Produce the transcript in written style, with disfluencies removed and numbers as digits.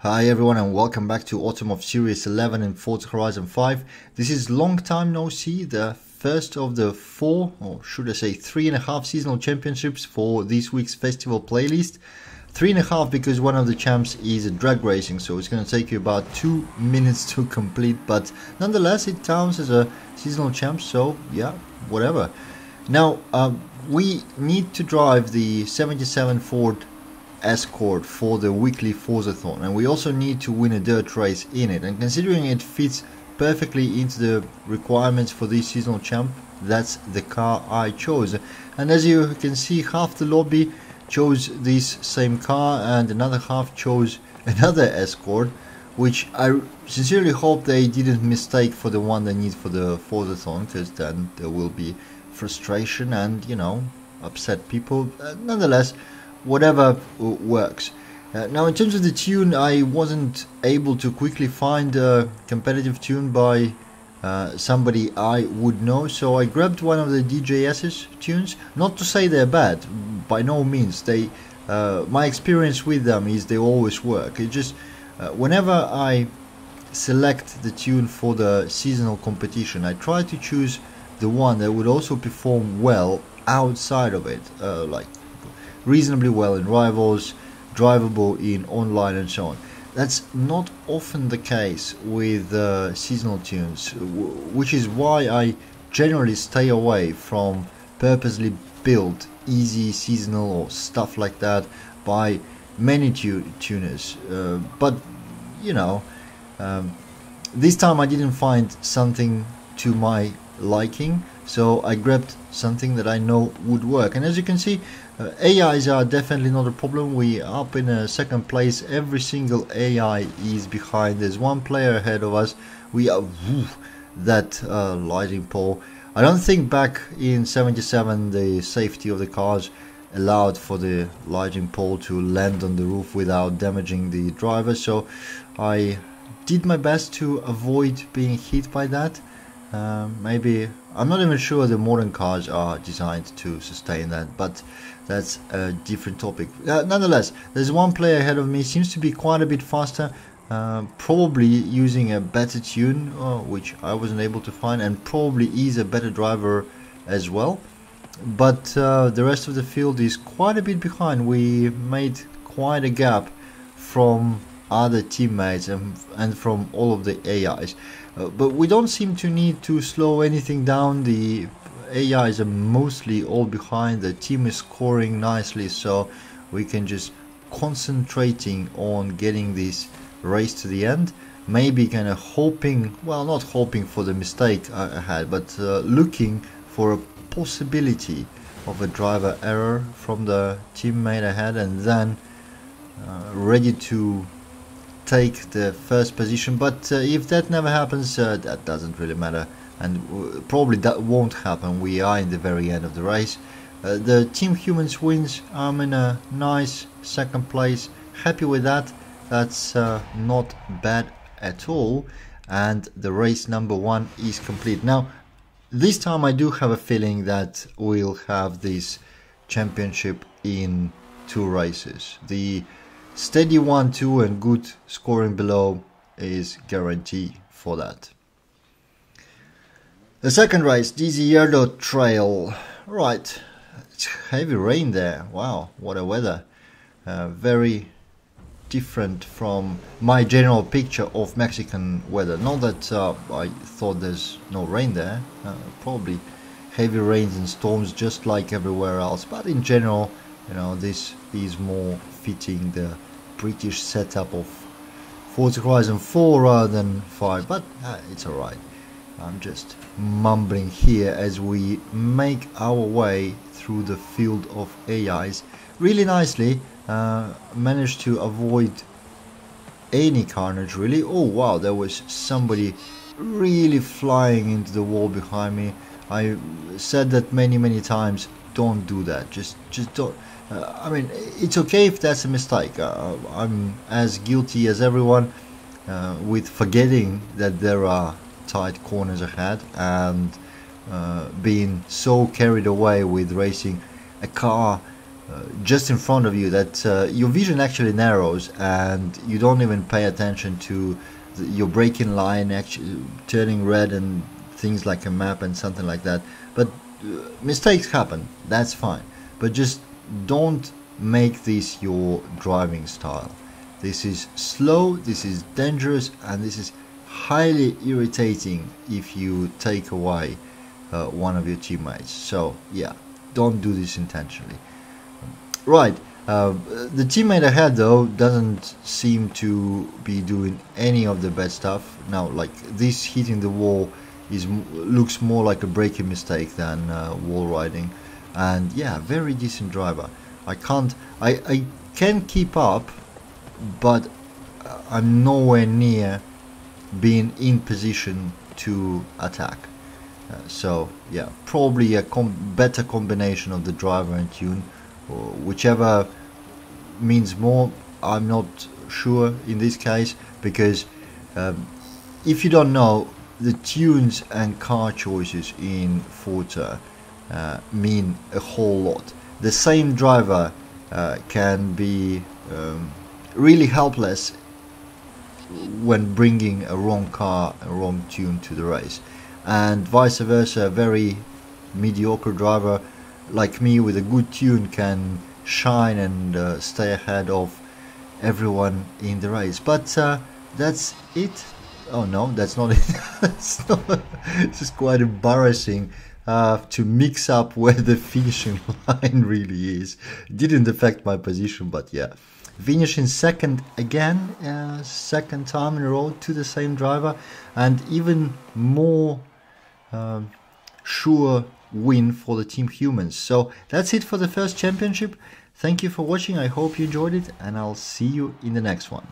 Hi everyone and welcome back to Autumn of Series 11 in Forza Horizon 5. This is long time no see, the first of the four, or should I say 3.5 seasonal championships for this week's festival playlist. 3.5 because one of the champs is drag racing, so it's going to take you about 2 minutes to complete, but nonetheless it counts as a seasonal champ, so yeah, whatever. Now, we need to drive the 77 Ford Escort for the weekly Forzathon, and we also need to win a dirt race in it, and considering it fits perfectly into the requirements for this seasonal champ, that's the car I chose. And as you can see, half the lobby chose this same car and another half chose another Escort, which I sincerely hope they didn't mistake for the one they need for the Forzathon, because then there will be frustration and, you know, upset people. Nonetheless, whatever works. Now, in terms of the tune, I wasn't able to quickly find a competitive tune by somebody I would know, so I grabbed one of the DJS's tunes. Not to say they're bad, by no means. They, my experience with them is they always work. It just whenever I select the tune for the seasonal competition, I try to choose the one that would also perform well outside of it, like reasonably well in rivals, drivable in online and so on. That's not often the case with seasonal tunes, which is why I generally stay away from purposely built easy seasonal or stuff like that by many tuners. But you know, this time I didn't find something to my liking, so I grabbed something that I know would work. And as you can see, AIs are definitely not a problem. We are up in second place. Every single AI is behind. There's one player ahead of us. We are that lighting pole. I don't think back in 77 the safety of the cars allowed for the lighting pole to land on the roof without damaging the driver, so I did my best to avoid being hit by that. Maybe, I'm not even sure the modern cars are designed to sustain that, but that's a different topic. Nonetheless, there's one player ahead of me, seems to be quite a bit faster, probably using a better tune, which I wasn't able to find, and probably is a better driver as well. But the rest of the field is quite a bit behind. We made quite a gap from other teammates and from all of the AIs. But we don't seem to need to slow anything down. The AIs are mostly all behind. The team is scoring nicely, so we can just concentrating on getting this race to the end. Maybe kind of hoping, well, not hoping for the mistake I had, but looking for a possibility of a driver error from the teammate ahead, and then ready to take the first position. But if that never happens, that doesn't really matter, and probably that won't happen. We are in the very end of the race. The Team Humans wins. I'm in a nice second place, happy with that. That's not bad at all, and the race number 1 is complete. Now, this time I do have a feeling that we'll have this championship in 2 races. The steady 1-2 and good scoring below is guarantee for that. The second race, Desierto Trail. Right, it's heavy rain there. Wow, what a weather. Very different from my general picture of Mexican weather. Not that I thought there's no rain there. Probably heavy rains and storms just like everywhere else. But in general, you know, this is more fitting the British setup of Forza Horizon 4 rather than 5, but it's alright. I'm just mumbling here as we make our way through the field of AIs really nicely. Managed to avoid any carnage really. Oh wow, there was somebody really flying into the wall behind me. I said that many times, don't do that, just don't. I mean, it's okay if that's a mistake. I'm as guilty as everyone with forgetting that there are tight corners ahead and being so carried away with racing a car just in front of you, that your vision actually narrows and you don't even pay attention to your braking line actually turning red and things like a map and something like that. But mistakes happen, that's fine, but just don't make this your driving style. This is slow, this is dangerous, and this is highly irritating if you take away one of your teammates. So yeah, don't do this intentionally. Right, the teammate ahead though doesn't seem to be doing any of the bad stuff. Now, like, this hitting the wall looks more like a braking mistake than wall riding. And yeah, very decent driver. I can keep up, but I'm nowhere near being in position to attack. So yeah, probably a better combination of the driver and tune, or whichever means more. I'm not sure in this case, because if you don't know, the tunes and car choices in Forza mean a whole lot. The same driver can be really helpless when bringing a wrong car, a wrong tune to the race, and vice versa. A very mediocre driver like me with a good tune can shine and stay ahead of everyone in the race. But that's it. Oh no, that's not it. It's just quite embarrassing to mix up where the finishing line really is. It didn't affect my position, but yeah. Finishing second again, second time in a row to the same driver, and even more sure win for the Team Humans. So that's it for the first championship. Thank you for watching. I hope you enjoyed it, and I'll see you in the next one.